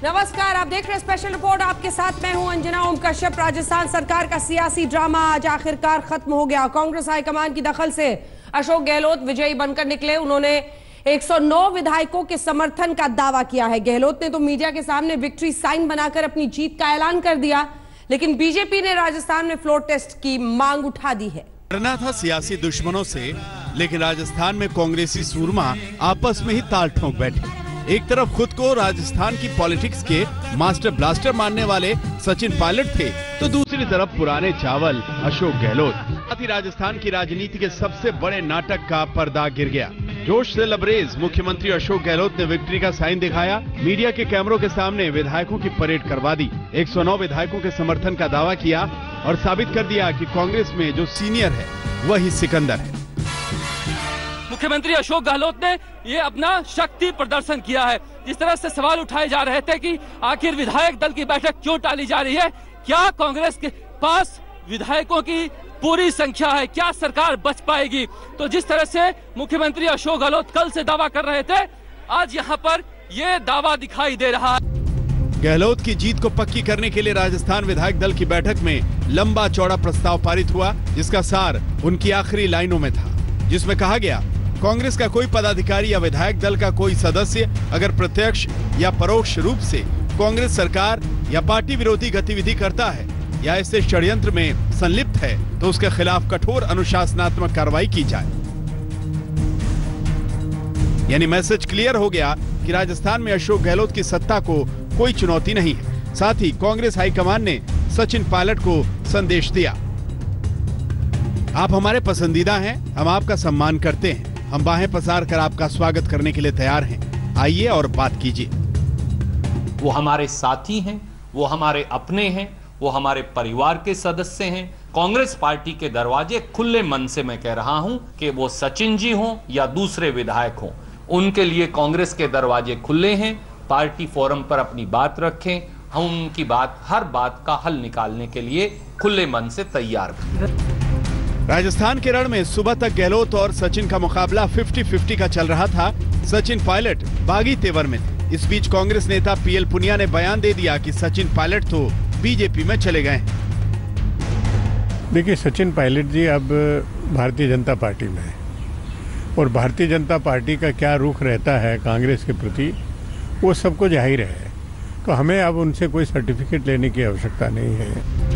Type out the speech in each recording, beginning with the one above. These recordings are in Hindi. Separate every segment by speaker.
Speaker 1: नमस्कार, आप देख रहे हैं स्पेशल रिपोर्ट। आपके साथ मैं हूं अंजना ओम कश्यप। राजस्थान सरकार का सियासी ड्रामा आज आखिरकार खत्म हो गया। कांग्रेस हाईकमान की दखल से अशोक गहलोत विजयी बनकर निकले। उन्होंने 109 विधायकों के समर्थन का दावा किया है। गहलोत ने तो मीडिया के सामने विक्ट्री साइन बनाकर अपनी जीत का ऐलान कर दिया, लेकिन बीजेपी ने राजस्थान में फ्लोर टेस्ट की मांग उठा दी है।
Speaker 2: डरना था सियासी दुश्मनों से, लेकिन राजस्थान में कांग्रेसी सूरमा आपस में ही ताल ठोक बैठे। एक तरफ खुद को राजस्थान की पॉलिटिक्स के मास्टर ब्लास्टर मानने वाले सचिन पायलट थे, तो दूसरी तरफ पुराने चावल अशोक गहलोत। साथ ही राजस्थान की राजनीति के सबसे बड़े नाटक का पर्दा गिर गया। जोश से लबरेज मुख्यमंत्री अशोक गहलोत ने विक्ट्री का साइन दिखाया। मीडिया के कैमरों के सामने विधायकों की परेड करवा दी। 109 विधायकों के समर्थन का दावा किया और साबित कर दिया कि कांग्रेस में जो सीनियर है वही सिकंदर है।
Speaker 3: मुख्यमंत्री अशोक गहलोत ने ये अपना शक्ति प्रदर्शन किया है। जिस तरह से सवाल उठाए जा रहे थे कि आखिर विधायक दल की बैठक क्यों टाली जा रही है, क्या कांग्रेस के पास विधायकों की पूरी संख्या है, क्या सरकार बच पाएगी, तो जिस तरह से मुख्यमंत्री अशोक गहलोत कल से दावा कर रहे थे, आज यहाँ पर ये दावा दिखाई दे रहा है।
Speaker 2: गहलोत की जीत को पक्की करने के लिए राजस्थान विधायक दल की बैठक में लंबा चौड़ा प्रस्ताव पारित हुआ, जिसका सार उनकी आखिरी लाइनों में था, जिसमें कहा गया कांग्रेस का कोई पदाधिकारी या विधायक दल का कोई सदस्य अगर प्रत्यक्ष या परोक्ष रूप से कांग्रेस सरकार या पार्टी विरोधी गतिविधि करता है या इससे षड्यंत्र में संलिप्त है, तो उसके खिलाफ कठोर अनुशासनात्मक कार्रवाई की जाए। यानी मैसेज क्लियर हो गया कि राजस्थान में अशोक गहलोत की सत्ता को कोई चुनौती नहीं है। साथ ही कांग्रेस हाईकमान ने सचिन पायलट को संदेश दिया, आप हमारे पसंदीदा हैं, हम आपका सम्मान करते हैं, हम बाहें पसार कर आपका स्वागत करने के लिए तैयार हैं, आइए और बात कीजिए।
Speaker 4: वो हमारे साथी हैं, वो हमारे अपने हैं, वो हमारे परिवार के सदस्य हैं। कांग्रेस पार्टी के दरवाजे खुले मन से मैं कह रहा हूं कि वो सचिन जी हों या दूसरे विधायक हों, उनके लिए कांग्रेस के दरवाजे खुले हैं। पार्टी फोरम पर अपनी बात रखें, हम उनकी हर बात का हल निकालने के लिए खुले मन से तैयार हैं।
Speaker 2: राजस्थान के रण में सुबह तक गहलोत और सचिन का मुकाबला 50-50 का चल रहा था। सचिन पायलट बागी तेवर में थे। इस बीच कांग्रेस नेता पीएल पुनिया ने बयान दे दिया कि सचिन पायलट तो बीजेपी में चले गए।
Speaker 5: देखिए, सचिन पायलट जी अब भारतीय जनता पार्टी में है और भारतीय जनता पार्टी का क्या रुख रहता है कांग्रेस के प्रति वो सबको जाहिर है, तो हमें अब उनसे कोई सर्टिफिकेट लेने की आवश्यकता नहीं है।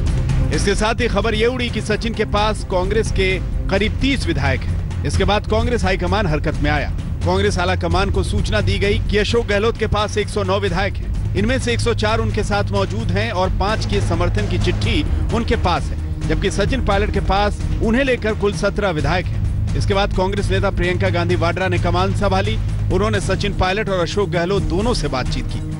Speaker 2: इसके साथ ही खबर ये उड़ी कि सचिन के पास कांग्रेस के करीब 30 विधायक हैं। इसके बाद कांग्रेस हाईकमान हरकत में आया। कांग्रेस आला कमान को सूचना दी गई कि अशोक गहलोत के पास 109 विधायक हैं। इनमें से 104 उनके साथ मौजूद हैं और 5 के समर्थन की चिट्ठी उनके पास है, जबकि सचिन पायलट के पास उन्हें लेकर कुल 17 विधायक हैं। इसके बाद कांग्रेस नेता प्रियंका गांधी वाड्रा ने कमान संभाली। उन्होंने सचिन पायलट और अशोक गहलोत दोनों से बातचीत की।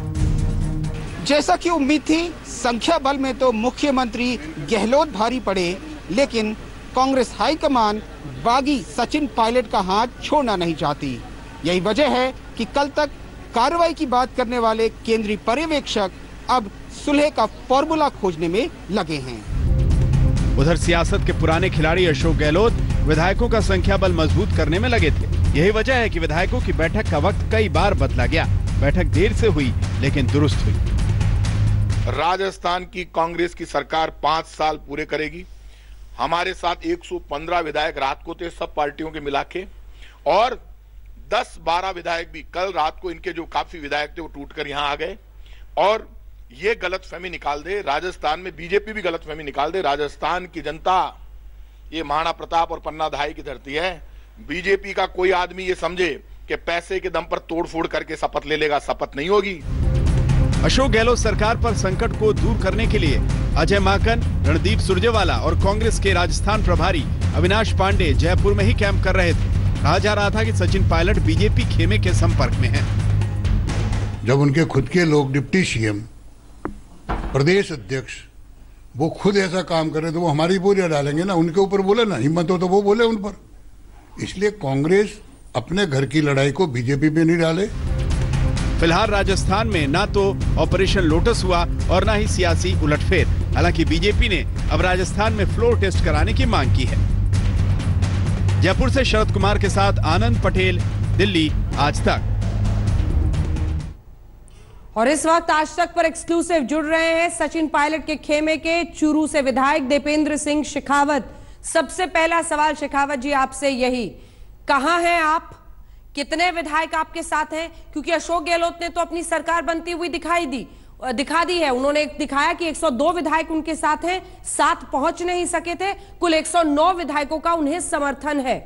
Speaker 6: जैसा कि उम्मीद थी, संख्या बल में तो मुख्यमंत्री गहलोत भारी पड़े, लेकिन कांग्रेस हाईकमान बागी सचिन पायलट का हाथ छोड़ना नहीं चाहती। यही वजह है कि कल तक कार्रवाई की बात करने वाले केंद्रीय पर्यवेक्षक अब सुलह का फॉर्मूला खोजने में लगे हैं।
Speaker 2: उधर सियासत के पुराने खिलाड़ी अशोक गहलोत विधायकों का संख्या बल मजबूत करने में लगे थे। यही वजह है कि विधायकों की बैठक का वक्त कई बार बदला गया। बैठक देर से हुई लेकिन दुरुस्त हुई।
Speaker 7: राजस्थान की कांग्रेस की सरकार 5 साल पूरे करेगी। हमारे साथ 115 विधायक रात को थे, सब पार्टियों के मिला के, और 10-12 विधायक भी कल रात को, इनके जो काफी विधायक थे वो टूटकर यहां आ गए और ये गलतफहमी निकाल दे, राजस्थान में बीजेपी भी गलतफहमी निकाल दे। राजस्थान की जनता ये महाराणा प्रताप और पन्ना धाई की धरती है। बीजेपी का कोई आदमी ये समझे कि पैसे के दम पर तोड़फोड़ करके शपथ ले लेगा, शपथ नहीं होगी।
Speaker 2: अशोक गहलोत सरकार पर संकट को दूर करने के लिए अजय माकन, रणदीप सुरजेवाला और कांग्रेस के राजस्थान प्रभारी अविनाश पांडे जयपुर में ही कैंप कर रहे थे। कहा जा रहा था कि सचिन पायलट बीजेपी खेमे के संपर्क में हैं।
Speaker 8: जब उनके खुद के लोग डिप्टी सीएम, प्रदेश अध्यक्ष, वो खुद ऐसा काम कर रहे तो वो हमारी बोलियां डालेंगे ना, उनके ऊपर बोले ना, हिम्मत हो तो वो बोले उन पर। इसलिए कांग्रेस अपने घर की लड़ाई को बीजेपी पे नहीं डाले।
Speaker 2: फिलहाल राजस्थान में ना तो ऑपरेशन लोटस हुआ और ना ही सियासी उलटफेर। हालांकि बीजेपी ने अब राजस्थान में फ्लोर टेस्ट कराने की मांग की है। जयपुर से शरद कुमार के साथ आनंद पटेल, दिल्ली आज तक।
Speaker 1: और इस वक्त आज तक पर एक्सक्लूसिव जुड़ रहे हैं सचिन पायलट के खेमे के चूरू से विधायक दीपेंद्र सिंह शेखावत। सबसे पहला सवाल शेखावत जी आपसे यही, कहां हैं आप? कितने विधायक आपके साथ हैं? क्योंकि अशोक गहलोत ने तो अपनी सरकार बनती हुई दिखा दी है। उन्होंने दिखाया कि 102 विधायक उनके साथ हैं, 7 पहुंच नहीं सके थे। कुल 109 विधायकों का उन्हें समर्थन है।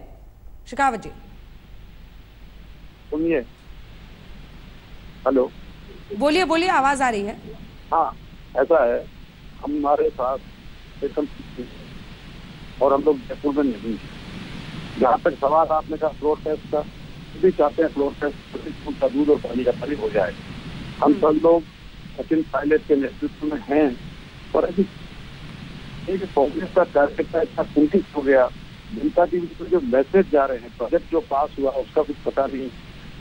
Speaker 1: शेखावत जी
Speaker 9: सुनिए। हेलो,
Speaker 1: बोलिए बोलिए, आवाज आ रही है।
Speaker 9: हाँ, ऐसा है, हमारे साथ एकदम और हम लोग जयपुर में नहीं। जहाँ तक सवाल आपने कहा फ्लोर टेस्ट का, भी चाहते हैं फ्लोर टेस्ट का दूध और पानी का पानी हो जाए। हम सब लोग सचिन पायलट के नेतृत्व में हैं, और अभी कांग्रेस का कार्यकर्ता इतना कुंठित हो गया, जनता के बीच में जो मैसेज जा रहे हैं, प्रोजेक्ट जो पास हुआ उसका कुछ पता नहीं।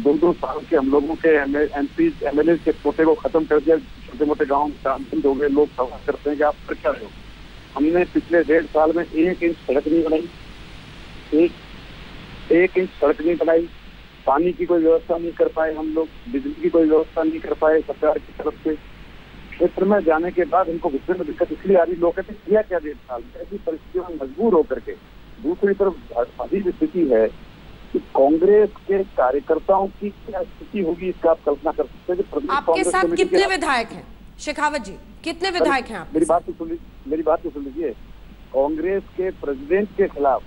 Speaker 9: 2-2 साल के हम लोगों के एमपी एमएलए के कोटे को खत्म कर दिया, छोटे मोटे गाँव शांत हो गए। लोग सवाल करते हैं कि आप कर क्या रहे हो? हमने पिछले 1.5 साल में 1 इंच सड़क नहीं बनाई, एक इंच सड़क नहीं बनाई, पानी की कोई व्यवस्था नहीं कर पाए हम लोग, बिजली की कोई व्यवस्था नहीं कर पाए सरकार की तरफ से। क्षेत्र में जाने के बाद हमको घुसने में दिक्कत इसलिए आ रही, लोग कहते किया क्या 1.5 साल में, ऐसी परिस्थितियों में मजबूर होकर के। दूसरी तरफ अभी स्थिति है कि कांग्रेस के कार्यकर्ताओं की क्या स्थिति होगी, इसका आप कल्पना कर सकते हैं।
Speaker 1: आपके साथ कितने विधायक हैं शेखावत जी? कितने विधायक हैं आप?
Speaker 9: मेरी बात तो सुन लीजिए। कांग्रेस के प्रेसिडेंट के खिलाफ,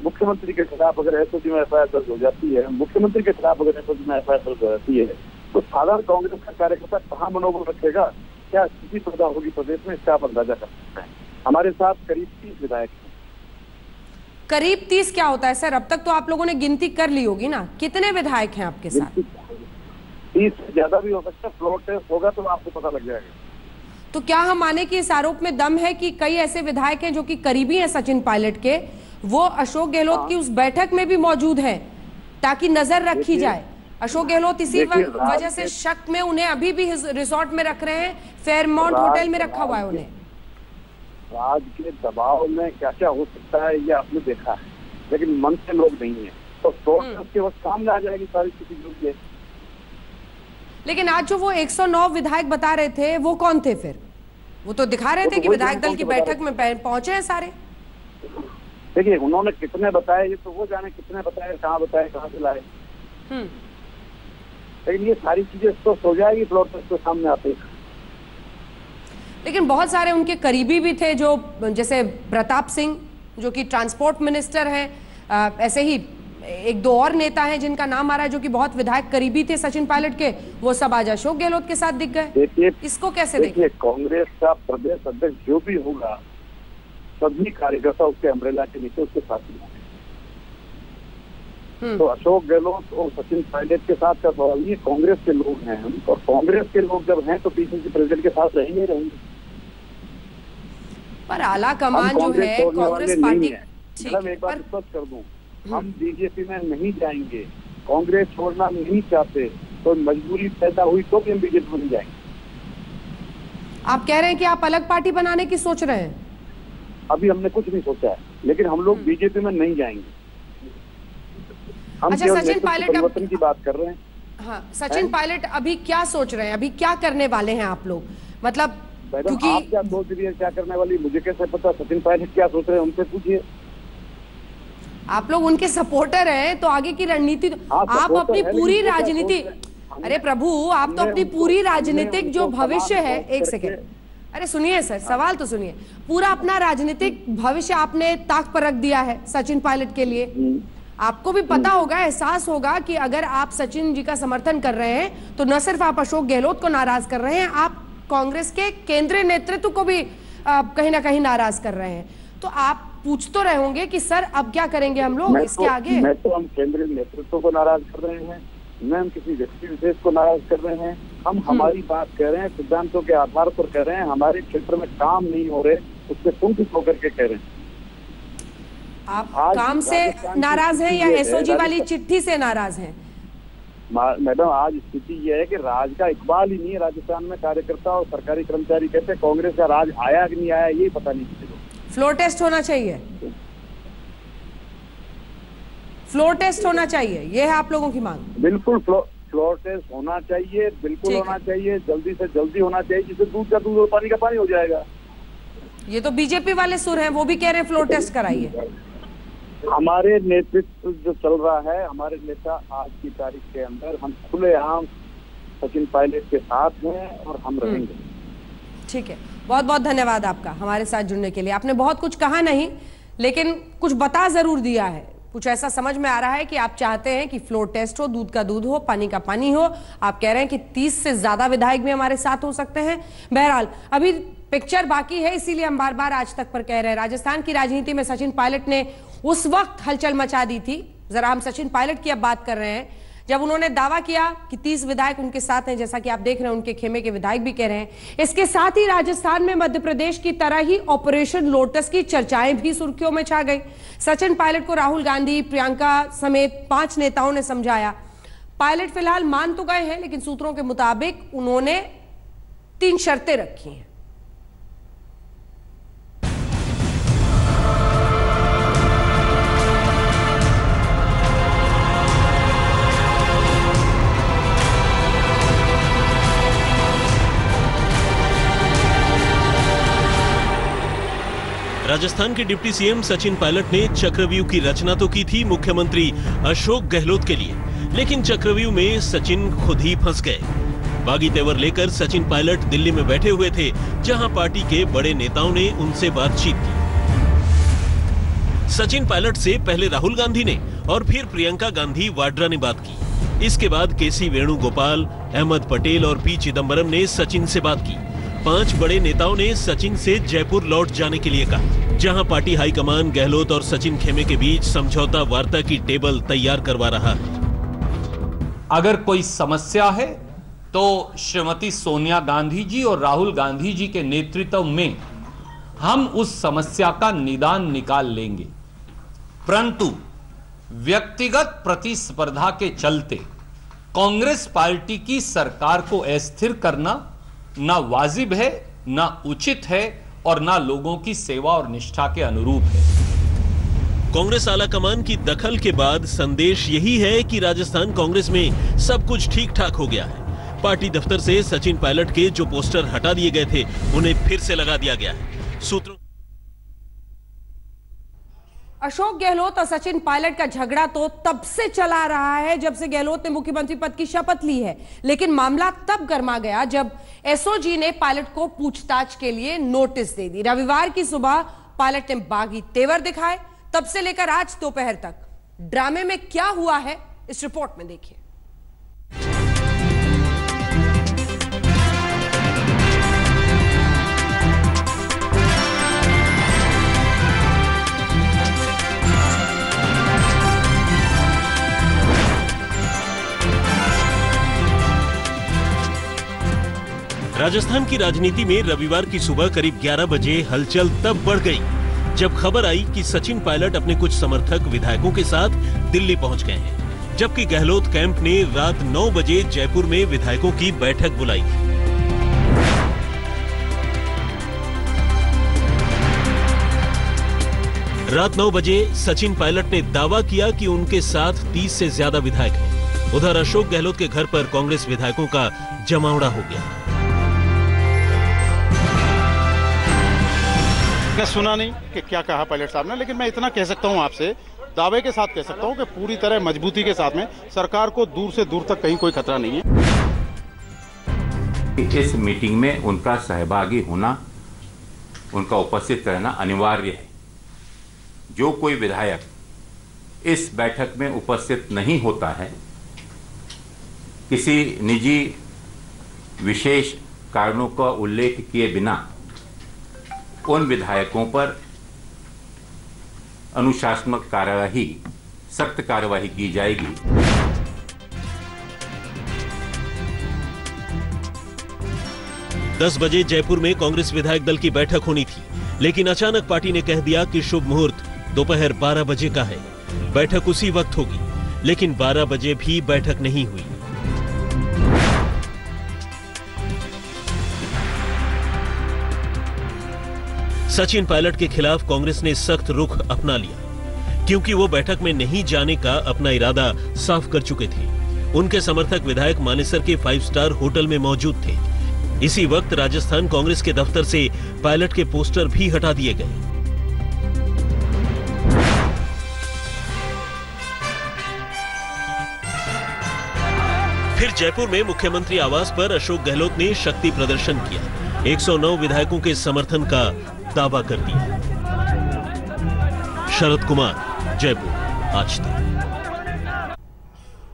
Speaker 9: मुख्यमंत्री के खिलाफ अगर एसओजी में एफआईआर दर्ज हो जाती है, मुख्यमंत्री के खिलाफ अगर एसओजी में एफआईआर दर्ज हो जाती है, तो साधारण कांग्रेस का कार्यकर्ता कहाँ मनोबल रखेगा? क्या स्थिति पैदा होगी प्रदेश में, इसका आप अंदाजा कर सकते हैं। हमारे साथ करीब 30 विधायक हैं।
Speaker 1: करीब 30 क्या होता है सर? अब तक तो आप लोगों ने गिनती कर ली होगी ना, कितने विधायक हैं आपके साथ?
Speaker 9: 30 से ज्यादा भी हो सकता है, फ्लोर टेस्ट होगा तो आपको पता लग जाएगा।
Speaker 1: तो क्या हम माने कि इस आरोप में दम है कि कई ऐसे विधायक हैं जो कि करीबी हैं सचिन पायलट के, वो अशोक गहलोत की उस बैठक में भी मौजूद है ताकि नजर रखी जाए? अशोक गहलोत इसी वजह से शक में उन्हें अभी भी रिसोर्ट में रख रहे हैं, फेयरमाउंट होटल में रखा हुआ है उन्हें।
Speaker 9: राज के दबाव में क्या क्या हो सकता है ये आपने देखा है, लेकिन मन से लोग नहीं है, तो उसके वक्त सामने आ जाएगी सारी स्थिति जो है।
Speaker 1: लेकिन आज जो वो 109 विधायक बता रहे थे वो कौन थे फिर? वो तो दिखा रहे थे कि विधायक दल की बैठक में पहुंचे हैं सारे।
Speaker 9: देखिए, उन्होंने कितने बताए ये तो वो जाने, कितने बताए, कहाँ से लाए। लेकिन ये सारी चीजें स्पष्ट हो जाएगी फ्लोर टेस्ट के सामने आते।
Speaker 1: लेकिन बहुत सारे उनके करीबी भी थे, जो जैसे प्रताप सिंह जो कि ट्रांसपोर्ट मिनिस्टर हैं, ऐसे ही 1-2 और नेता हैं जिनका नाम आ रहा है जो कि बहुत विधायक करीबी थे सचिन पायलट के, वो सब आज अशोक गहलोत के साथ दिख गए।
Speaker 9: देखिए, इसको
Speaker 1: कैसे देखिए?
Speaker 9: कांग्रेस का प्रदेश अध्यक्ष जो भी होगा, सभी कार्यकर्ता उसके अम्ब्रेला के नीचे उसके साथ ही होंगे। तो अशोक गहलोत और सचिन पायलट के साथ का सवाल नहीं, कांग्रेस के लोग हैं हम, और कांग्रेस के लोग जब हैं तो पीसीसी प्रेसिडेंट के साथ रहेंगे।
Speaker 1: पर आला कमान जो है कांग्रेस पार्टी,
Speaker 9: एक बात स्पष्ट कर दूं, हम बीजेपी में नहीं जाएंगे, कांग्रेस छोड़ना नहीं चाहते, तो मजबूरी पैदा हुई तो भी हम बीजेपी में नहीं जाएंगे।
Speaker 1: आप कह रहे हैं कि आप अलग पार्टी बनाने की सोच रहे हैं?
Speaker 9: अभी हमने कुछ नहीं सोचा है, लेकिन हम लोग बीजेपी में नहीं जाएंगे। हम
Speaker 1: सचिन पायलट
Speaker 9: परिवर्तन की बात कर रहे हैं।
Speaker 1: हाँ, सचिन पायलट अभी क्या सोच रहे हैं, अभी क्या करने वाले हैं आप लोग? मतलब क्योंकि
Speaker 9: आप क्या सोच रही है, क्या करने वाली, मुझे कैसे पता? सचिन पायलट क्या सोच रहे हैं उनसे पूछिए।
Speaker 1: आप लोग उनके सपोर्टर हैं, तो आगे की रणनीति आप अपनी पूरी राजनीति, अरे प्रभु, आप तो अपनी पूरी राजनीतिक जो भविष्य है, एक सेकेंड, अरे सुनिए सर, सवाल तो सुनिए। पूरा अपना राजनीतिक भविष्य आपने ताक पर रख दिया है सचिन पायलट के लिए। आपको भी पता होगा, एहसास होगा कि अगर आप सचिन जी का समर्थन कर रहे हैं तो न सिर्फ आप अशोक गहलोत को नाराज कर रहे हैं, आप कांग्रेस के केंद्रीय नेतृत्व को भी कहीं ना कहीं नाराज कर रहे हैं। तो आप पूछ तो रहे होंगे कि सर अब क्या करेंगे हम लोग इसके आगे?
Speaker 9: मैं तो हम केंद्रीय नेतृत्व को नाराज कर रहे हैं, न हम किसी व्यक्ति विशेष को नाराज कर रहे हैं। हम हमारी बात कह रहे हैं, सिद्धांतों के आधार पर कह रहे हैं, हमारे क्षेत्र में काम नहीं हो रहे उससे कुंठित होकर के कह रहे हैं।
Speaker 1: आप काम से नाराज हैं या एसओजी वाली चिट्ठी से नाराज हैं?
Speaker 9: मैडम, आज स्थिति यह है कि राज का इकबाल ही नहीं है राजस्थान में। कार्यकर्ता और सरकारी कर्मचारी कहते हैं कांग्रेस का राज आया कि नहीं आया, यही पता नहीं किसी को।
Speaker 1: फ्लोर टेस्ट होना चाहिए, फ्लोर टेस्ट होना चाहिए, ये है आप लोगों की मांग?
Speaker 9: बिल्कुल फ्लोर टेस्ट होना चाहिए, बिल्कुल होना चाहिए, जल्दी से जल्दी होना चाहिए, जिससे दूध का दूध और पानी का पानी हो जाएगा।
Speaker 1: ये तो बीजेपी वाले सुर हैं, वो भी कह रहे हैं फ्लोर टेस्ट कराइए।
Speaker 9: हमारे नेतृत्व जो चल रहा है, हमारे नेता आज की तारीख के अंदर हम खुलेआम सचिन पायलट के साथ हैं और हम रहेंगे।
Speaker 1: ठीक है, बहुत बहुत धन्यवाद आपका हमारे साथ जुड़ने के लिए। आपने बहुत कुछ कहा नहीं, लेकिन कुछ बता जरूर दिया है। कुछ ऐसा समझ में आ रहा है कि आप चाहते हैं कि फ्लोर टेस्ट हो, दूध का दूध हो, पानी का पानी हो। आप कह रहे हैं कि 30 से ज्यादा विधायक भी हमारे साथ हो सकते हैं। बहरहाल अभी पिक्चर बाकी है, इसीलिए हम बार बार आज तक पर कह रहे हैं। राजस्थान की राजनीति में सचिन पायलट ने उस वक्त हलचल मचा दी थी। जरा हम सचिन पायलट की अब बात कर रहे हैं, जब उन्होंने दावा किया कि 30 विधायक उनके साथ हैं, जैसा कि आप देख रहे हैं उनके खेमे के विधायक भी कह रहे हैं। इसके साथ ही राजस्थान में मध्य प्रदेश की तरह ही ऑपरेशन लोटस की चर्चाएं भी सुर्खियों में छा गई। सचिन पायलट को राहुल गांधी, प्रियंका समेत 5 नेताओं ने समझाया। पायलट फिलहाल मान तो गए हैं, लेकिन सूत्रों के मुताबिक उन्होंने 3 शर्तें रखी हैं।
Speaker 10: राजस्थान के डिप्टी सीएम सचिन पायलट ने चक्रव्यूह की रचना तो की थी मुख्यमंत्री अशोक गहलोत के लिए, लेकिन चक्रव्यूह में सचिन खुद ही फंस गए। बागी तेवर लेकर सचिन पायलट दिल्ली में बैठे हुए थे, जहां पार्टी के बड़े नेताओं ने उनसे बातचीत की। सचिन पायलट से पहले राहुल गांधी ने और फिर प्रियंका गांधी वाड्रा ने बात की। इसके बाद केसी वेणुगोपाल, अहमद पटेल और पी चिदम्बरम ने सचिन से बात की। 5 बड़े नेताओं ने सचिन से जयपुर लौट जाने के लिए कहा, जहां पार्टी हाईकमान गहलोत और सचिन खेमे के बीच समझौता वार्ता की टेबल तैयार करवा रहा है।
Speaker 4: अगर कोई समस्या है तो श्रीमती सोनिया गांधी जी और राहुल गांधी जी के नेतृत्व में हम उस समस्या का निदान निकाल लेंगे, परंतु व्यक्तिगत प्रतिस्पर्धा के चलते कांग्रेस पार्टी की सरकार को अस्थिर करना ना वाजिब है, ना उचित है और ना लोगों की सेवा और निष्ठा के अनुरूप है।
Speaker 10: कांग्रेस आलाकमान की दखल के बाद संदेश यही है कि राजस्थान कांग्रेस में सब कुछ ठीक ठाक हो गया है। पार्टी दफ्तर से सचिन पायलट के जो पोस्टर हटा दिए गए थे, उन्हें फिर से लगा दिया गया है। सूत्रों
Speaker 1: अशोक गहलोत और सचिन पायलट का झगड़ा तो तब से चला रहा है जब से गहलोत ने मुख्यमंत्री पद की शपथ ली है, लेकिन मामला तब गर्मा गया जब एसओजी ने पायलट को पूछताछ के लिए नोटिस दे दी। रविवार की सुबह पायलट ने बागी तेवर दिखाए। तब से लेकर आज दोपहर तक ड्रामे में क्या हुआ है, इस रिपोर्ट में देखिए।
Speaker 10: राजस्थान की राजनीति में रविवार की सुबह करीब 11 बजे हलचल तब बढ़ गई जब खबर आई कि सचिन पायलट अपने कुछ समर्थक विधायकों के साथ दिल्ली पहुंच गए हैं, जबकि गहलोत कैंप ने रात 9 बजे जयपुर में विधायकों की बैठक बुलाई थी। रात 9 बजे सचिन पायलट ने दावा किया कि उनके साथ 30 से ज्यादा विधायक हैं। उधर अशोक गहलोत के घर पर कांग्रेस विधायकों का जमावड़ा हो गया।
Speaker 11: मैं सुना नहीं कि क्या कहा पायलट साहब ने, लेकिन मैं इतना कह सकता हूं आपसे, दावे के साथ कह सकता हूं कि पूरी तरह मजबूती के साथ में सरकार को दूर से दूर तक कहीं कोई खतरा नहीं है।
Speaker 12: इस मीटिंग में उनका सहभागी होना, उनका उपस्थित रहना अनिवार्य है। जो कोई विधायक इस बैठक में उपस्थित नहीं होता है, किसी निजी विशेष कारणों का उल्लेख किए बिना उन विधायकों पर अनुशासनात्मक कार्यवाही, सख्त कार्यवाही की जाएगी।
Speaker 10: दस बजे जयपुर में कांग्रेस विधायक दल की बैठक होनी थी, लेकिन अचानक पार्टी ने कह दिया कि शुभ मुहूर्त दोपहर 12 बजे का है, बैठक उसी वक्त होगी। लेकिन 12 बजे भी बैठक नहीं हुई। सचिन पायलट के खिलाफ कांग्रेस ने सख्त रुख अपना लिया, क्योंकि वो बैठक में नहीं जाने का अपना इरादा साफ कर चुके थे। उनके समर्थक विधायक मानेसर के 5 स्टार होटल में मौजूद थे। इसी वक्त राजस्थान कांग्रेस के दफ्तर से पायलट के पोस्टर भी हटा दिए गए। फिर जयपुर में मुख्यमंत्री आवास पर अशोक गहलोत ने शक्ति प्रदर्शन किया। 109 विधायकों के समर्थन का दावा कर दिया। शरद कुमार, जयपुर, आज तक।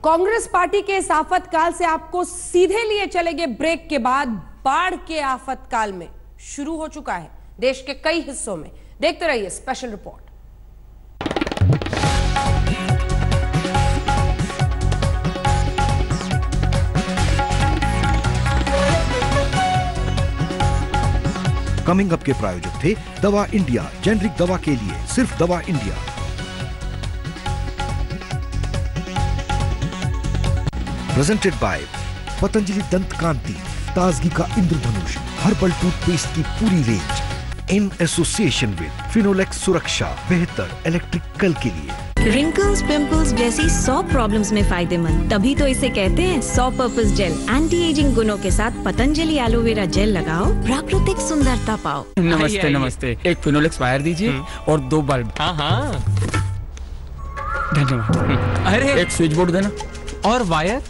Speaker 1: कांग्रेस पार्टी के इस आफतकाल से आपको सीधे लिए चलेंगे ब्रेक के बाद बाढ़ के आफतकाल में शुरू हो चुका है देश के कई हिस्सों में। देखते रहिए स्पेशल रिपोर्ट।
Speaker 13: कमिंग अप के प्रायोजक थे दवा इंडिया, जेनरिक दवा के लिए सिर्फ दवा इंडिया। प्रेजेंटेड बाय पतंजलि दंत कांति, ताजगी का इंद्रधनुष, हर्बल टूथपेस्ट की पूरी range, in association with Finolex सुरक्षा, बेहतर इलेक्ट्रिक कल के लिए।
Speaker 14: रिंकल्स, पिंपल्स जैसी 100 प्रॉब्लम्स में फायदेमंद, तभी तो इसे कहते हैं 100 पर्पस जेल। एंटी एजिंग गुणों के साथ पतंजलि एलोवेरा जेल लगाओ, प्राकृतिक सुंदरता पाओ।
Speaker 15: नमस्ते नमस्ते, एक फिनोलेक्स वायर दीजिए और 2 बल्ब।
Speaker 3: हाँ
Speaker 15: धन्यवाद।
Speaker 3: अरे
Speaker 15: एक स्विच बोर्ड देना
Speaker 3: और वायर।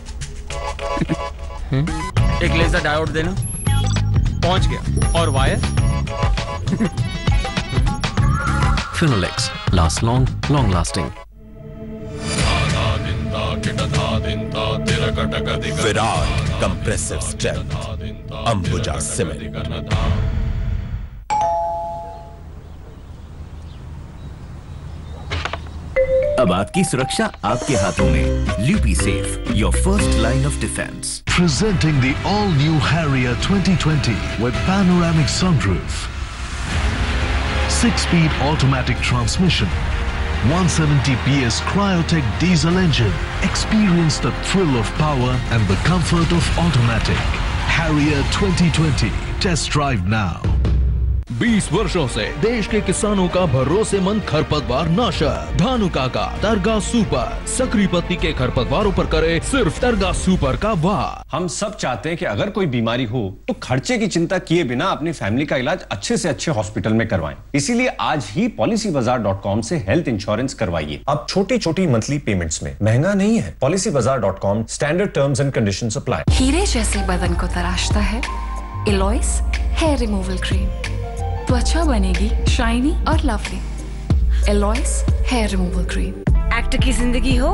Speaker 15: एक लेजर डायोड देना।
Speaker 3: पहुंच गया। और wire.
Speaker 16: Finolex, last long, long lasting.
Speaker 17: Virat compressive strength, Ambuja cement.
Speaker 18: अब आपकी सुरक्षा आपके हाथों में। ल्यूपी safe, your first line of defence.
Speaker 19: Presenting the all-new Harrier 2020 with panoramic sunroof, 6-speed automatic transmission, 170 PS Cryotech diesel engine. Experience the thrill of power and the comfort of automatic. Harrier 2020. Test drive now.
Speaker 20: 20 वर्षों से देश के किसानों का भरोसेमंद खरपतवार नाशक धानुका का टर्गा सुपर। सकरी पत्ती के खरपतवारों पर करे सिर्फ टर्गा सुपर का वार।
Speaker 21: हम सब चाहते हैं कि अगर कोई बीमारी हो तो खर्चे की चिंता किए बिना अपनी फैमिली का इलाज अच्छे से अच्छे हॉस्पिटल में करवाएं। इसीलिए आज ही policybazaar.com से हेल्थ इंश्योरेंस करवाइए। अब छोटी छोटी मंथली पेमेंट्स में महंगा नहीं है। policybazaar.com, standard terms and conditions apply.
Speaker 22: हीरे जैसे बदन को तराशता है एलॉइस हेयर रिमूवल क्रीम। त्वचा बनेगी शाइनी और लवली। एलॉइस हेयर रिमूवल क्रीम।
Speaker 14: एक्टर की जिंदगी हो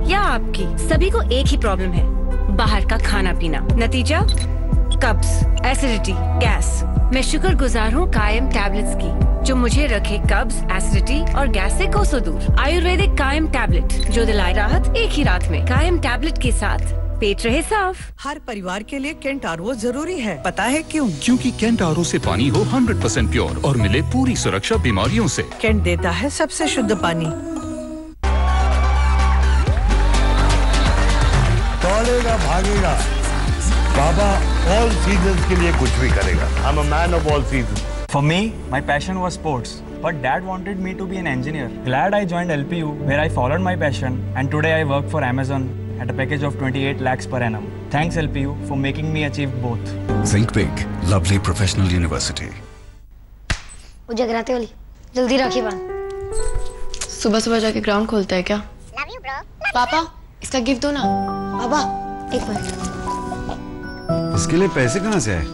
Speaker 14: या आपकी, सभी को एक ही प्रॉब्लम है, बाहर का खाना पीना। नतीजा कब्ज, एसिडिटी, गैस। मैं शुक्रगुजार हूँ कायम टैबलेट्स की, जो मुझे रखे कब्ज, एसिडिटी और गैस से कोसों दूर। आयुर्वेदिक कायम टैबलेट, जो दिलाए राहत एक ही रात में। कायम टैबलेट के साथ पेट रहे साफ।
Speaker 23: हर परिवार के लिए केंट आरओ जरूरी है। पता है क्यों?
Speaker 24: क्योंकि केंट आरओ से पानी हो 100% प्योर और मिले पूरी सुरक्षा बीमारियों से।
Speaker 23: केंट देता है सबसे शुद्ध पानी।
Speaker 25: दौड़ेगा, भागेगा, बाबा ऑल सीजन्स के लिए कुछ भी करेगा। I am a man of all seasons.
Speaker 26: For me, my passion was sports, but Dad wanted me to be an engineer. Glad I joined LPU, where I followed my passion, and today I work for Amazon at a package of 28 lakhs per annum. Thanks LPU for making me achieve both.
Speaker 27: Think big, lovely professional university.
Speaker 28: वो जगराते वाली, जल्दी राखी बांध।
Speaker 29: सुबह सुबह जाके ग्राउंड खोलता है क्या?
Speaker 28: Love you bro.
Speaker 29: पापा, इसका गिफ्ट दो ना।
Speaker 28: पापा, एक मिनट।
Speaker 30: इसके लिए पैसे कहाँ से आए?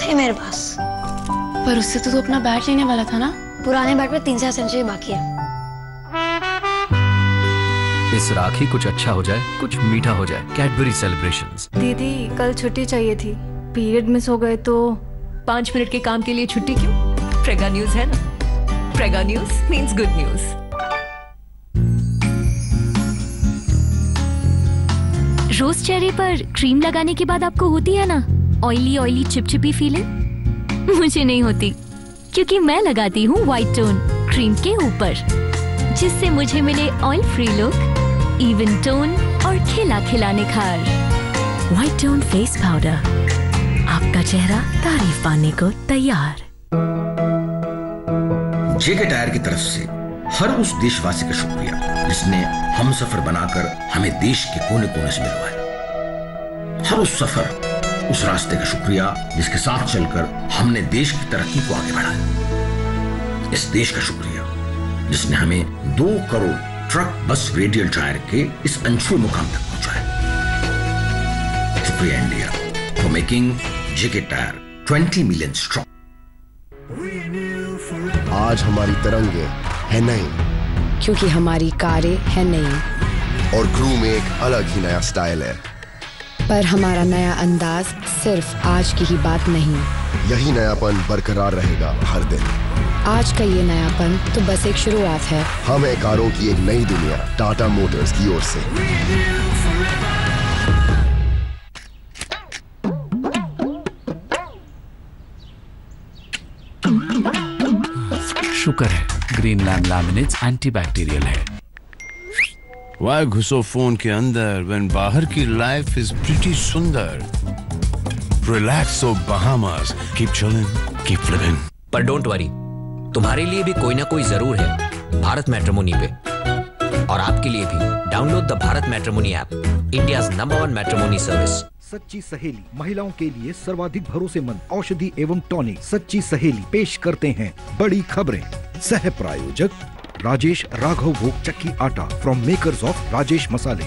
Speaker 28: थे मेरे पास।
Speaker 29: पर उससे तो तू अपना बैट लेने वाला था ना?
Speaker 28: पुराने बैट में 3-4 सेंचुरी बाकी है।
Speaker 16: इस राखी कुछ अच्छा हो जाए, कुछ मीठा हो जाए। Cadbury celebrations.
Speaker 29: दीदी, कल छुट्टी चाहिए थी, पीरियड मिस हो गए तो
Speaker 31: 5 मिनट के काम के लिए छुट्टी क्यों? प्रेगा न्यूज है ना। Prega news means good news. रोज चेहरे पर क्रीम लगाने के बाद आपको होती है ना ऑयली ऑयली चिपचिपी फीलिंग? मुझे नहीं होती, क्योंकि मैं लगाती हूँ व्हाइट टोन क्रीम के ऊपर, जिससे मुझे मिले oil free look, even tone और खिला खिला निखार। व्हाइट टोन फेस पाउडर, आपका चेहरा तारीफ पाने को तैयार।
Speaker 32: जेके टायर की तरफ से
Speaker 1: हर उस देशवासी का शुक्रिया जिसने हम सफर बनाकर हमें देश के कोने कोने से मिलवाया। हर उस सफर, उस रास्ते का शुक्रिया जिसके साथ चलकर हमने देश की तरक्की को आगे बढ़ाया। इस देश का शुक्रिया जिसने हमें 2 crore truck bus radial tyre के इस अनछुए मुकाम तक पहुंचाया। शुक्रिया India for making JK tyre 20 million strong.
Speaker 2: आज हमारी तरंगे है नई,
Speaker 4: क्योंकि हमारी कारें है नई
Speaker 2: और क्रू में एक अलग ही नया स्टाइल है।
Speaker 4: पर हमारा नया अंदाज सिर्फ आज की ही बात नहीं,
Speaker 2: यही नयापन बरकरार रहेगा हर दिन।
Speaker 4: आज का ये नयापन तो बस एक शुरुआत है।
Speaker 2: हम है कारों की एक नई दुनिया, टाटा मोटर्स की ओर से।
Speaker 20: शुक्र है ग्रीन लैम लैमिनेट्स एंटीबैक्टीरियल है।
Speaker 30: Why घुसो फोन के अंदर when बाहर की लाइफ इज प्रीटी सुंदर। Relax oh Bahamas, keep chilling, keep living.
Speaker 16: पर डोंट वरी, तुम्हारे लिए भी कोई ना कोई जरूर है भारत मैट्रिमोनी पे, और आपके लिए भी। Download the Bharat matrimony app, India's number 1 matrimony service.
Speaker 13: सच्ची सहेली महिलाओं के लिए सर्वाधिक भरोसेमंद औषधि एवं टॉनिक सच्ची सहेली पेश करते हैं बड़ी खबरें। सह प्रायोजक राजेश राघव भोग चक्की आटा फ्रॉम मेकर्स ऑफ राजेश मसाले।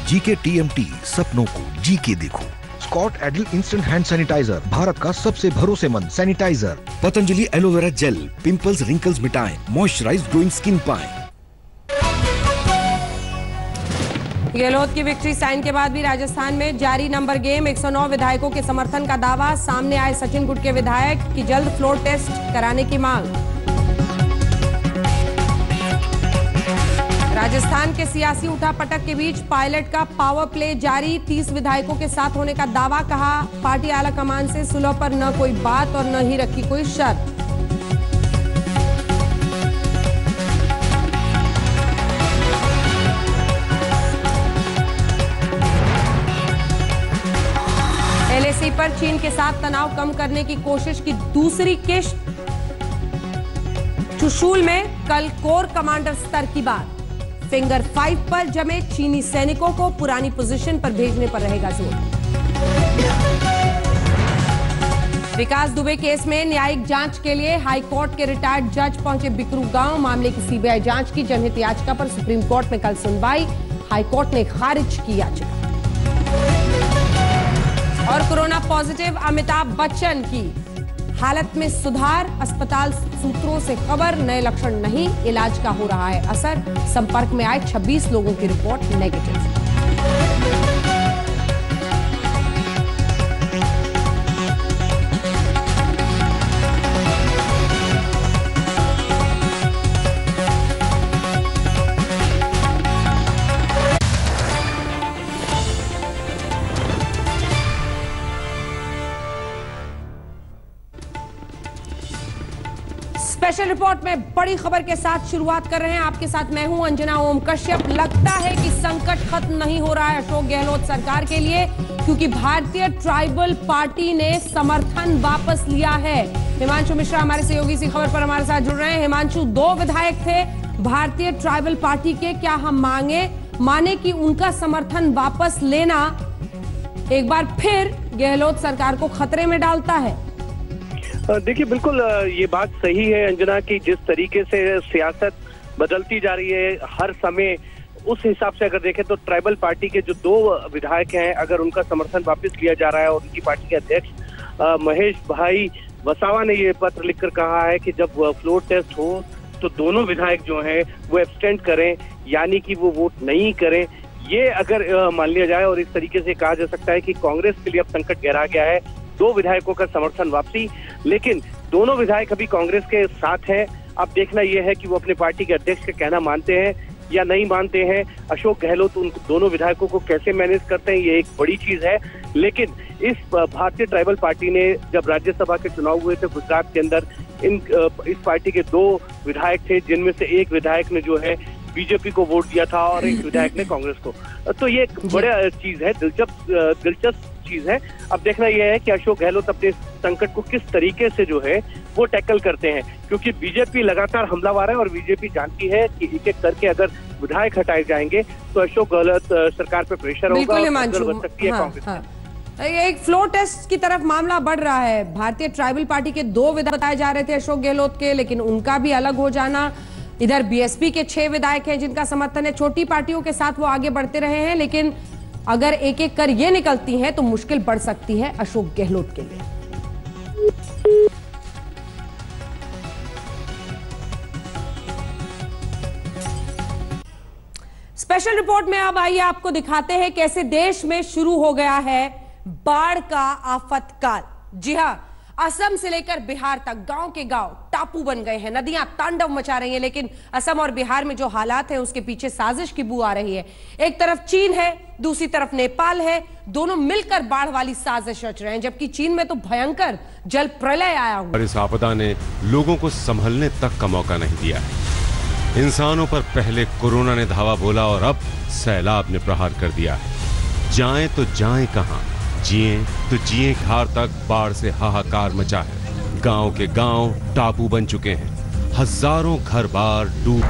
Speaker 13: जीके TMT, सपनों को जीके देखो। स्कॉट एडल इंस्टेंट हैंड सैनिटाइजर, भारत का सबसे भरोसेमंद sanitiser. Patanjali aloe vera gel, pimples wrinkles मिटाएं, मॉइस्चराइज ग्लोइंग स्किन पाएं।
Speaker 5: गहलोत की विक्ट्री साइन के बाद भी राजस्थान में जारी नंबर गेम। 109 विधायकों के समर्थन का दावा। सामने आए सचिन गुट के विधायक की जल्द फ्लोर टेस्ट कराने की मांग। राजस्थान के सियासी उठापटक के बीच पायलट का पावर प्ले जारी। 30 विधायकों के साथ होने का दावा। कहा पार्टी आला कमान से सुलह पर न कोई बात और न ही रखी कोई शर्त। LAC पर चीन के साथ तनाव कम करने की कोशिश की दूसरी किश्त। चुशूल में कल कोर कमांडर स्तर की बात। फिंगर 5 पर जमे चीनी सैनिकों को पुरानी पोजीशन पर भेजने पर रहेगा जोर। विकास दुबे केस में न्यायिक जांच के लिए हाई कोर्ट के रिटायर्ड जज पहुंचे बिकरू गांव। मामले की CBI जांच की जनहित याचिका पर सुप्रीम कोर्ट में कल सुनवाई। हाई कोर्ट ने खारिज की याचिका। और कोरोना पॉजिटिव अमिताभ बच्चन की हालत में सुधार। अस्पताल सूत्रों से खबर, नए लक्षण नहीं, इलाज का हो रहा है असर। संपर्क में आए 26 लोगों की रिपोर्ट नेगेटिव। स्पेशल रिपोर्ट में बड़ी खबर के साथ शुरुआत कर रहे हैं। आपके साथ मैं हूं अंजना ओम कश्यप। लगता है कि संकट खत्म नहीं हो रहा है अशोक गहलोत सरकार के लिए, क्योंकि भारतीय ट्राइबल पार्टी ने समर्थन वापस लिया है। हिमांशु मिश्रा हमारे सहयोगी इसी खबर पर हमारे साथ जुड़ रहे हैं। हिमांशु, 2 विधायक थे भारतीय ट्राइबल पार्टी के, क्या हम माने कि उनका समर्थन वापस लेना एक बार फिर गहलोत सरकार को खतरे में डालता है?
Speaker 6: देखिए, बिल्कुल ये बात सही है अंजना की जिस तरीके से सियासत बदलती जा रही है हर समय, उस हिसाब से अगर देखें तो ट्राइबल पार्टी के जो 2 विधायक हैं, अगर उनका समर्थन वापस लिया जा रहा है और उनकी पार्टी के अध्यक्ष महेश भाई वसावा ने ये पत्र लिखकर कहा है कि जब फ्लोर टेस्ट हो तो दोनों विधायक जो हैं वो एब्सटेंट करें, यानी कि वो वोट नहीं करें। ये अगर मान लिया जाए और इस तरीके से कहा जा सकता है कि कांग्रेस के लिए अब संकट गहरा गया है। 2 विधायकों का समर्थन वापसी, लेकिन दोनों विधायक अभी कांग्रेस के साथ हैं। अब देखना यह है कि वो अपने पार्टी के अध्यक्ष का कहना मानते हैं या नहीं मानते हैं। अशोक गहलोत उन दोनों विधायकों को कैसे मैनेज करते हैं, ये एक बड़ी चीज है। लेकिन इस भारतीय ट्राइबल पार्टी ने जब राज्यसभा के चुनाव हुए थे गुजरात के अंदर, इस पार्टी के 2 विधायक थे, जिनमें से एक विधायक ने जो है बीजेपी को वोट दिया था और एक विधायक ने कांग्रेस को। तो ये एक बड़ा चीज है, दिलचस्प चीज है। अब देखना यह है कि अशोक गहलोत अपने संकट को किस तरीके से जो है वो टैकल करते हैं, क्योंकि बीजेपी लगातार हमलावर है और बीजेपी जानती है कि एक एक करके अगर विधायक हटाए जाएंगे तो अशोक गहलोत सरकार पे प्रेशर होगा और बन सकती है कांग्रेस।
Speaker 5: एक फ्लोर टेस्ट की तरफ मामला बढ़ रहा है। भारतीय ट्राइबल पार्टी के 2 विधायक बताए जा रहे थे अशोक गहलोत के, लेकिन उनका भी अलग हो जाना। इधर बीएसपी के 6 विधायक हैं जिनका समर्थन है। छोटी पार्टियों के साथ वो आगे बढ़ते रहे हैं, लेकिन अगर एक एक कर ये निकलती हैं तो मुश्किल बढ़ सकती है अशोक गहलोत के लिए। स्पेशल रिपोर्ट में अब आइए आपको दिखाते हैं कैसे देश में शुरू हो गया है बाढ़ का आफतकाल। जी हां, असम से लेकर बिहार तक गांव के गांव टापू बन गए हैं, नदियां तांडव मचा रही हैं। लेकिन असम और बिहार में जो हालात हैं उसके पीछे साजिश की बू आ रही है। एक तरफ चीन है, दूसरी तरफ नेपाल है, दोनों मिलकर बाढ़ वाली साजिश रच रहे हैं, जबकि चीन में तो भयंकर जल प्रलय आया हुआ।
Speaker 3: और इस आपदा ने लोगों को संभलने तक का मौका नहीं दिया है। इंसानों पर पहले कोरोना ने धावा बोला और अब सैलाब ने प्रहार कर दिया है। जाएं तो जाएं कहां, जिए तो जिए घार तक बाढ़ से हाहाकार मचा है। गांव के गांव टापू बन चुके हैं, हजारों घर बार डूब।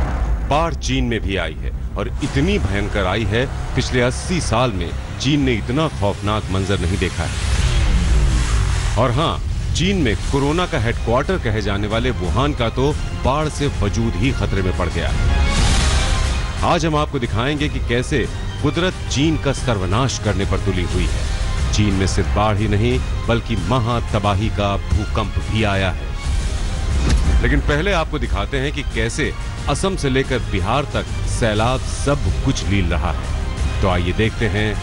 Speaker 3: बाढ़ चीन में भी आई है और इतनी भयंकर आई है, पिछले 80 साल में चीन ने इतना खौफनाक मंजर नहीं देखा है। और हां, चीन में कोरोना का हेडक्वार्टर कहे जाने वाले वुहान का तो बाढ़ से वजूद ही खतरे में पड़ गया है। आज हम आपको दिखाएंगे कि कैसे कुदरत चीन का सर्वनाश करने पर तुली हुई है। चीन में सिर्फ बाढ़ ही नहीं बल्कि महा तबाही का भूकंप भी आया है। लेकिन पहले आपको दिखाते हैं कि कैसे असम से लेकर बिहार तक सैलाब सब कुछ लील रहा है। तो आइए देखते हैं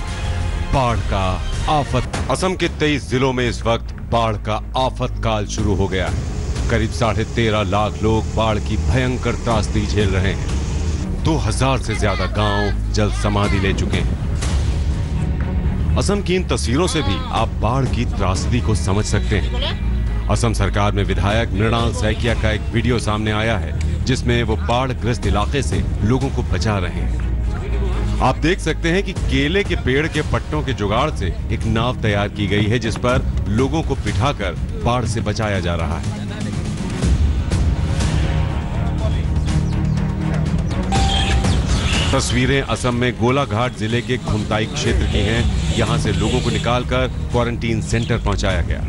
Speaker 3: बाढ़ का आफत। असम के 23 जिलों में इस वक्त बाढ़ का आफत काल शुरू हो गया है। करीब 13.5 लाख लोग बाढ़ की भयंकर त्रासदी झेल रहे हैं। 2000 से ज्यादा गांव जल समाधि ले चुके हैं। असम की इन तस्वीरों से भी आप बाढ़ की त्रासदी को समझ सकते हैं। असम सरकार में विधायक मृणाल सैकिया का एक वीडियो सामने आया है जिसमें वो बाढ़ ग्रस्त इलाके से लोगों को बचा रहे हैं। आप देख सकते हैं कि केले के पेड़ के पट्टों के जुगाड़ से एक नाव तैयार की गई है जिस पर लोगों को बिठाकर बाढ़ से बचाया जा रहा है। तस्वीरें असम में गोलाघाट जिले के खुमताई क्षेत्र की हैं। यहां से लोगों को निकालकर क्वारंटीन सेंटर पहुंचाया गया।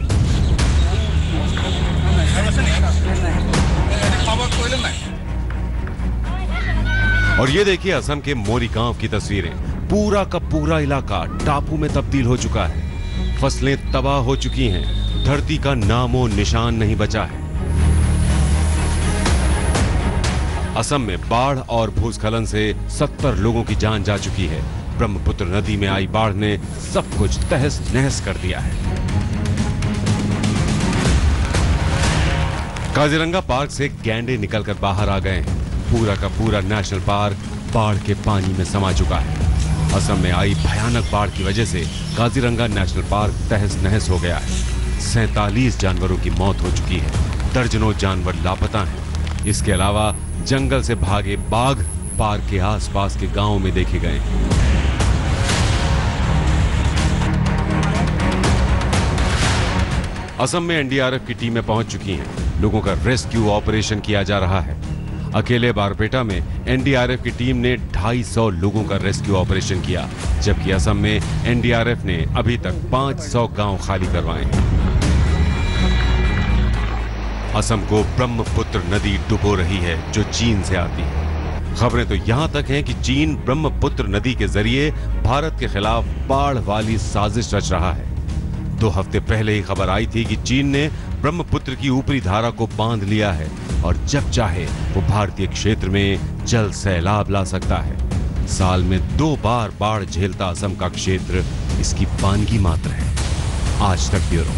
Speaker 3: और ये देखिए असम के मोरी गांव की तस्वीरें। पूरा का पूरा इलाका टापू में तब्दील हो चुका है। फसलें तबाह हो चुकी हैं। धरती का नामो निशान नहीं बचा है। असम में बाढ़ और भूस्खलन से 70 लोगों की जान जा चुकी है। ब्रह्मपुत्र नदी में आई बाढ़ ने सब कुछ तहस नहस कर दिया है। काजीरंगा पार्क से गैंडे निकलकर बाहर आ गए हैं। पूरा का पूरा नेशनल पार्क बाढ़ के पानी में समा चुका है। असम में आई भयानक बाढ़ की वजह से काजीरंगा नेशनल पार्क तहस नहस हो गया है। 47 जानवरों की मौत हो चुकी है। दर्जनों जानवर लापता हैं। इसके अलावा जंगल से भागे बाघ पार्क के आसपास के गांवों में देखे गए। असम में एनडीआरएफ की टीमें पहुंच चुकी हैं। लोगों का रेस्क्यू ऑपरेशन किया जा रहा है। अकेले बारपेटा में एनडीआरएफ की टीम ने 250 लोगों का रेस्क्यू ऑपरेशन किया, जबकि असम में एनडीआरएफ ने अभी तक 500 गांव खाली करवाए हैं। असम को ब्रह्मपुत्र नदी डुबो रही है जो चीन से आती है। खबरें तो यहां तक हैं कि चीन ब्रह्मपुत्र नदी के जरिए भारत के खिलाफ बाढ़ वाली साजिश रच रहा है। 2 हफ्ते पहले ही खबर आई थी कि चीन ने ब्रह्मपुत्र की ऊपरी धारा को बांध लिया है और जब चाहे वो भारतीय क्षेत्र में जल सैलाब ला सकता है। साल में 2 बार बाढ़ झेलता असम का क्षेत्र इसकी वानगी मात्र है। आज तक ब्यूरो।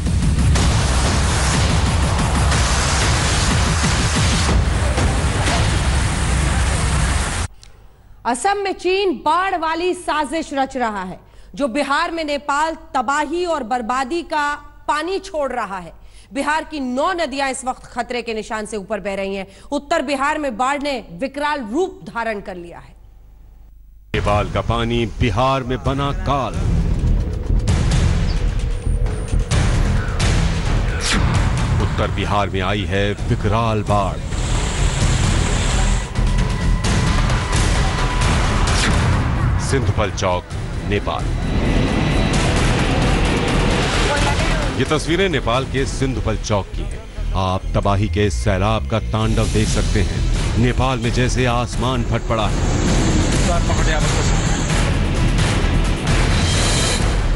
Speaker 5: असम में चीन बाढ़ वाली साजिश रच रहा है, जो बिहार में नेपाल तबाही और बर्बादी का पानी छोड़ रहा है। बिहार की 9 नदियां इस वक्त खतरे के निशान से ऊपर बह रही हैं। उत्तर बिहार में बाढ़ ने विकराल रूप धारण कर लिया है।
Speaker 3: नेपाल का पानी बिहार में बना काल। उत्तर बिहार में आई है विकराल बाढ़। सिंधुपल चौक, नेपाल। ये तस्वीरें नेपाल के सिंधुपल चौक की हैं। आप तबाही के सैलाब का तांडव देख सकते हैं। नेपाल में जैसे आसमान फट पड़ा है।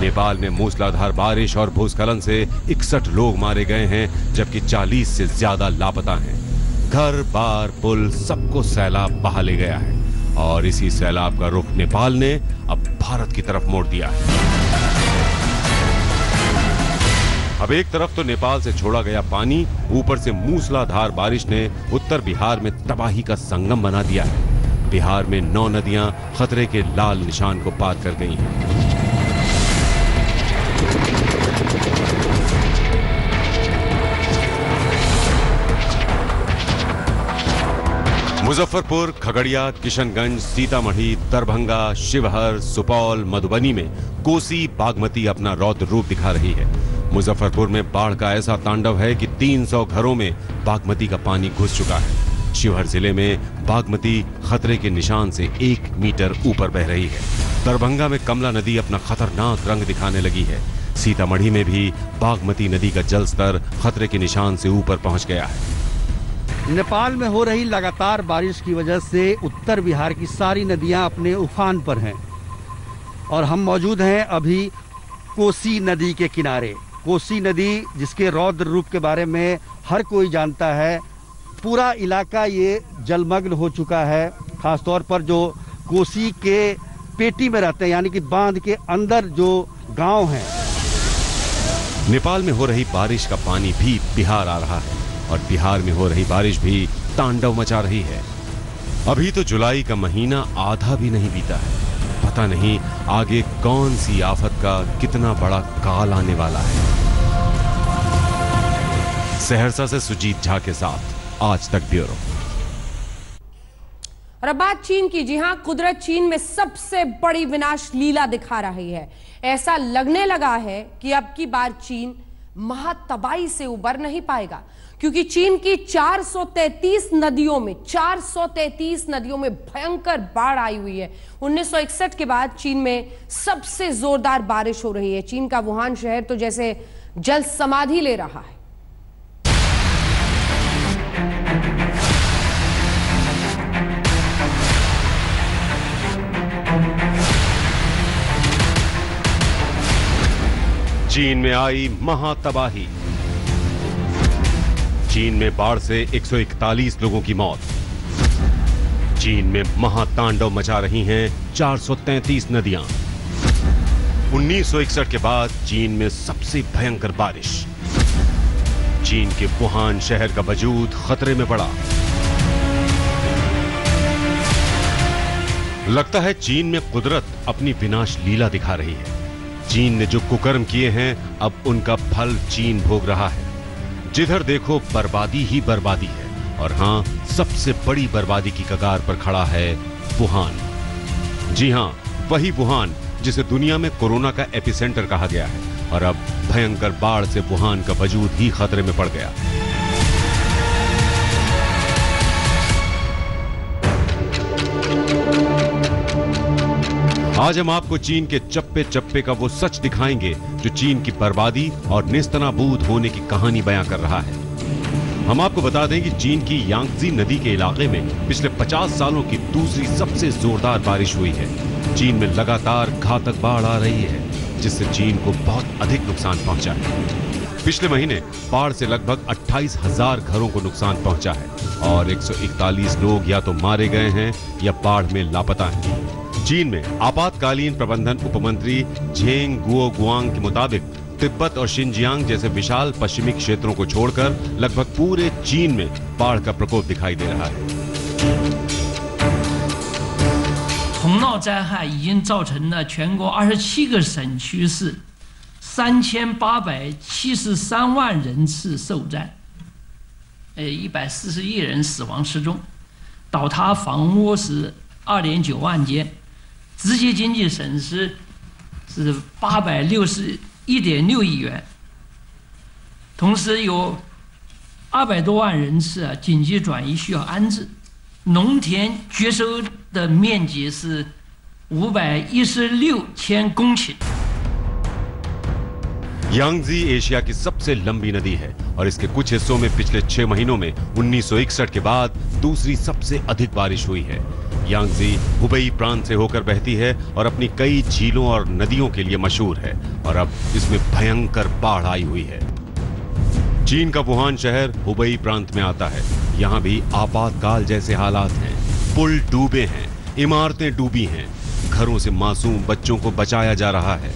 Speaker 3: नेपाल में मूसलाधार बारिश और भूस्खलन से 61 लोग मारे गए हैं, जबकि 40 से ज्यादा लापता हैं। घर बार पुल सबको सैलाब बहा ले गया है और इसी सैलाब का रुख नेपाल ने अब भारत की तरफ मोड़ दिया है। अब एक तरफ तो नेपाल से छोड़ा गया पानी, ऊपर से मूसलाधार बारिश ने उत्तर बिहार में तबाही का संगम बना दिया है। बिहार में 9 नदियां खतरे के लाल निशान को पार कर गई हैं। मुजफ्फरपुर, खगड़िया, किशनगंज, सीतामढ़ी, दरभंगा, शिवहर, सुपौल, मधुबनी में कोसी बागमती अपना रौद्र रूप दिखा रही है। मुजफ्फरपुर में बाढ़ का ऐसा तांडव है कि 300 घरों में बागमती का पानी घुस चुका है। शिवहर जिले में बागमती खतरे के निशान से 1 मीटर ऊपर बह रही है। दरभंगा में कमला नदी अपना खतरनाक रंग दिखाने लगी है। सीतामढ़ी में भी बागमती नदी का जलस्तर खतरे के निशान से ऊपर पहुंच गया है।
Speaker 7: नेपाल में हो रही लगातार बारिश की वजह से उत्तर बिहार की सारी नदियां अपने उफान पर हैं और हम मौजूद हैं अभी कोसी नदी के किनारे। कोसी नदी जिसके रौद्र रूप के बारे में हर कोई जानता है। पूरा इलाका ये जलमग्न हो चुका है, खासतौर पर जो कोसी के पेटी में रहते हैं, यानी कि बांध के अंदर जो गांव हैं।
Speaker 3: नेपाल में हो रही बारिश का पानी भी बिहार आ रहा है और बिहार में हो रही बारिश भी तांडव मचा रही है। अभी तो जुलाई का महीना आधा भी नहीं बीता है। पता नहीं आगे कौन सी आफत का कितना बड़ा काल आने वाला है। सहरसा से सुजीत झा के साथ आज तक ब्यूरो।
Speaker 5: और अब बात चीन की। जी हां, कुदरत चीन में सबसे बड़ी विनाश लीला दिखा रही है। ऐसा लगने लगा है कि अब की बार चीन महातबाही से उबर नहीं पाएगा, क्योंकि चीन की 433 नदियों में भयंकर बाढ़ आई हुई है। 1961 के बाद चीन में सबसे जोरदार बारिश हो रही है। चीन का वुहान शहर तो जैसे जल समाधि ले रहा है।
Speaker 3: चीन में आई महातबाही। चीन में बाढ़ से 141 लोगों की मौत। चीन में महातांडव मचा रही हैं 433 नदियां। 1961 के बाद चीन में सबसे भयंकर बारिश। चीन के वुहान शहर का वजूद खतरे में पड़ा। लगता है चीन में कुदरत अपनी विनाश लीला दिखा रही है। चीन ने जो कुकर्म किए हैं, अब उनका फल चीन भोग रहा है। जिधर देखो बर्बादी ही बर्बादी है। और हां, सबसे बड़ी बर्बादी की कगार पर खड़ा है वुहान। जी हां, वही वुहान जिसे दुनिया में कोरोना का एपिसेंटर कहा गया है। और अब भयंकर बाढ़ से वुहान का वजूद ही खतरे में पड़ गया। आज हम आपको चीन के चप्पे चप्पे का वो सच दिखाएंगे जो चीन की बर्बादी और नेस्तनाबूद होने की कहानी बयां कर रहा है। हम आपको बता दें कि चीन की यांगजी नदी के इलाके में पिछले 50 सालों की दूसरी सबसे जोरदार बारिश हुई है। चीन में लगातार घातक बाढ़ आ रही है, जिससे चीन को बहुत अधिक नुकसान पहुंचा है। पिछले महीने बाढ़ से लगभग 28,000 घरों को नुकसान पहुंचा है और 141 लोग या तो मारे गए हैं या बाढ़ में लापता हैं। चीन में आपातकालीन प्रबंधन उपमंत्री झेंग गुओगुआंग के मुताबिक तिब्बत और शिनजियांग जैसे विशाल पश्चिमी क्षेत्रों को छोड़कर लगभग पूरे चीन में बाढ़ का प्रकोप दिखाई दे रहा है।
Speaker 8: 洪涝灾害已经造成了全国27个省区市3873万人次受灾，140亿人死亡失踪，倒塌房屋是2.9万间，直接经济损失是861.6亿元。同时有200多万人次紧急转移需要安置，农田绝收的面积是516千公顷。
Speaker 3: यांगजी एशिया की सबसे लंबी नदी है और इसके कुछ हिस्सों में पिछले 6 महीनों में 1961 के बाद दूसरी सबसे अधिक बारिश हुई है। यांगजी हुबेई प्रांत से होकर बहती है और अपनी कई झीलों और नदियों के लिए मशहूर है और अब इसमें भयंकर बाढ़ आई हुई है। चीन का वुहान शहर हुबेई प्रांत में आता है। यहाँ भी आपातकाल जैसे हालात हैं। पुल डूबे हैं, इमारतें डूबी हैं, घरों से मासूम बच्चों को बचाया जा रहा है।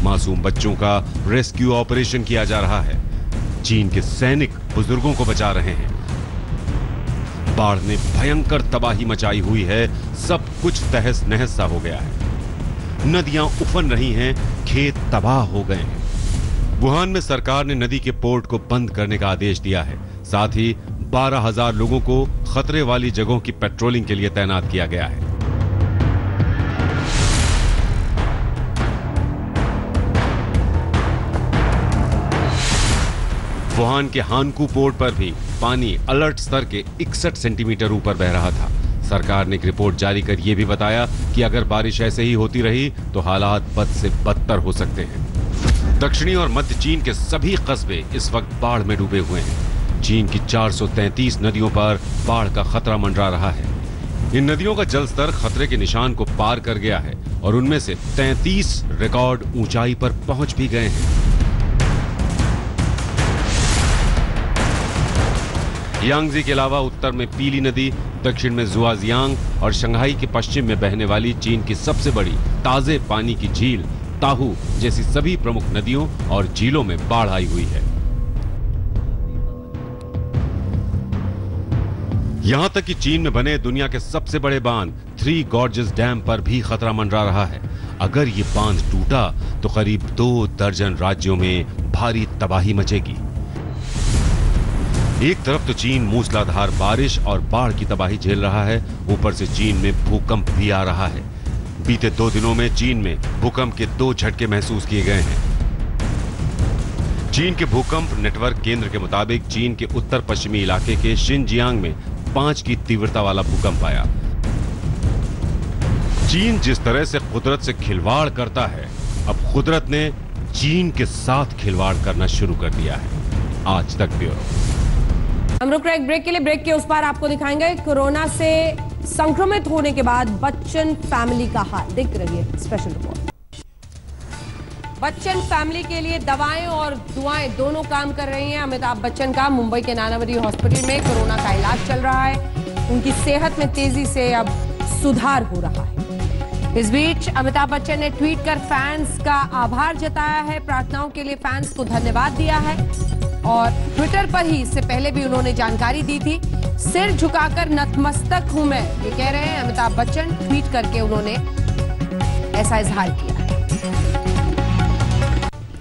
Speaker 3: मासूम बच्चों का रेस्क्यू ऑपरेशन किया जा रहा है। चीन के सैनिक बुजुर्गों को बचा रहे हैं। बाढ़ ने भयंकर तबाही मचाई हुई है। सब कुछ तहस नहस सा हो गया है। नदियां उफन रही हैं, खेत तबाह हो गए हैं। वुहान में सरकार ने नदी के पोर्ट को बंद करने का आदेश दिया है। साथ ही 12,000 लोगों को खतरे वाली जगहों की पेट्रोलिंग के लिए तैनात किया गया है। वुहान के हानकू पोर्ट पर भी पानी अलर्ट स्तर के 61 सेंटीमीटर ऊपर बह रहा था। सरकार ने एक रिपोर्ट जारी कर यह भी बताया कि अगर बारिश ऐसे ही होती रही तो हालात बद से बदतर हो सकते हैं। दक्षिणी और मध्य चीन के सभी कस्बे इस वक्त बाढ़ में डूबे हुए हैं। चीन की 433 नदियों पर बाढ़ का खतरा मंडरा रहा है। इन नदियों का जलस्तर खतरे के निशान को पार कर गया है और उनमें से 33 रिकॉर्ड ऊंचाई पर पहुंच भी गए हैं। यांगजी के अलावा उत्तर में पीली नदी, दक्षिण में जुआजियांग और शंघाई के पश्चिम में बहने वाली चीन की सबसे बड़ी ताजे पानी की झील ताहू जैसी सभी प्रमुख नदियों और झीलों में बाढ़ आई हुई है। यहां तक कि चीन में बने दुनिया के सबसे बड़े बांध 3 गॉर्जेस डैम पर भी खतरा मंडरा रहा है। अगर ये बांध टूटा तो करीब 2 दर्जन राज्यों में भारी तबाही मचेगी। एक तरफ तो चीन मूसलाधार बारिश और बाढ़ की तबाही झेल रहा है, ऊपर से चीन में भूकंप भी आ रहा है। बीते 2 दिनों में चीन में भूकंप के 2 झटके महसूस किए गए हैं। चीन के भूकंप नेटवर्क केंद्र के मुताबिक चीन के उत्तर पश्चिमी इलाके के शिनजियांग में 5 की तीव्रता वाला भूकंप आया। चीन जिस तरह से कुदरत से खिलवाड़ करता है, अब कुदरत ने चीन के साथ खिलवाड़ करना शुरू कर दिया है। आज तक ब्यूरो।
Speaker 5: हम रुक रहे एक ब्रेक के लिए। ब्रेक के उस पार आपको दिखाएंगे कोरोना से संक्रमित होने के बाद बच्चन फैमिली का हाल। देख रही है स्पेशल रिपोर्ट। बच्चन फैमिली के लिए दवाएं और दुआएं दोनों काम कर रही हैं। अमिताभ बच्चन का मुंबई के नानावती हॉस्पिटल में कोरोना का इलाज चल रहा है। उनकी सेहत में तेजी से अब सुधार हो रहा है। इस बीच अमिताभ बच्चन ने ट्वीट कर फैंस का आभार जताया है। प्रार्थनाओं के लिए फैंस को धन्यवाद दिया है और ट्विटर पर ही इससे पहले भी उन्होंने जानकारी दी थी। सिर झुकाकर नतमस्तक हूं मैं, ये कह रहे हैं अमिताभ बच्चन। ट्वीट करके उन्होंने ऐसा इजहार किया।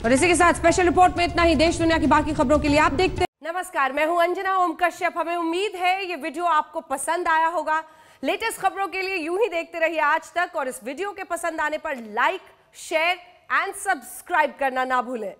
Speaker 5: और इसी के साथ स्पेशल रिपोर्ट में इतना ही। देश दुनिया की बाकी खबरों के लिए आप देखते हैं। नमस्कार, मैं हूं अंजना ओम कश्यप। हमें उम्मीद है ये वीडियो आपको पसंद आया होगा। लेटेस्ट खबरों के लिए यूं ही देखते रहिए आज तक और इस वीडियो के पसंद आने पर लाइक, शेयर एंड सब्सक्राइब करना ना भूलें।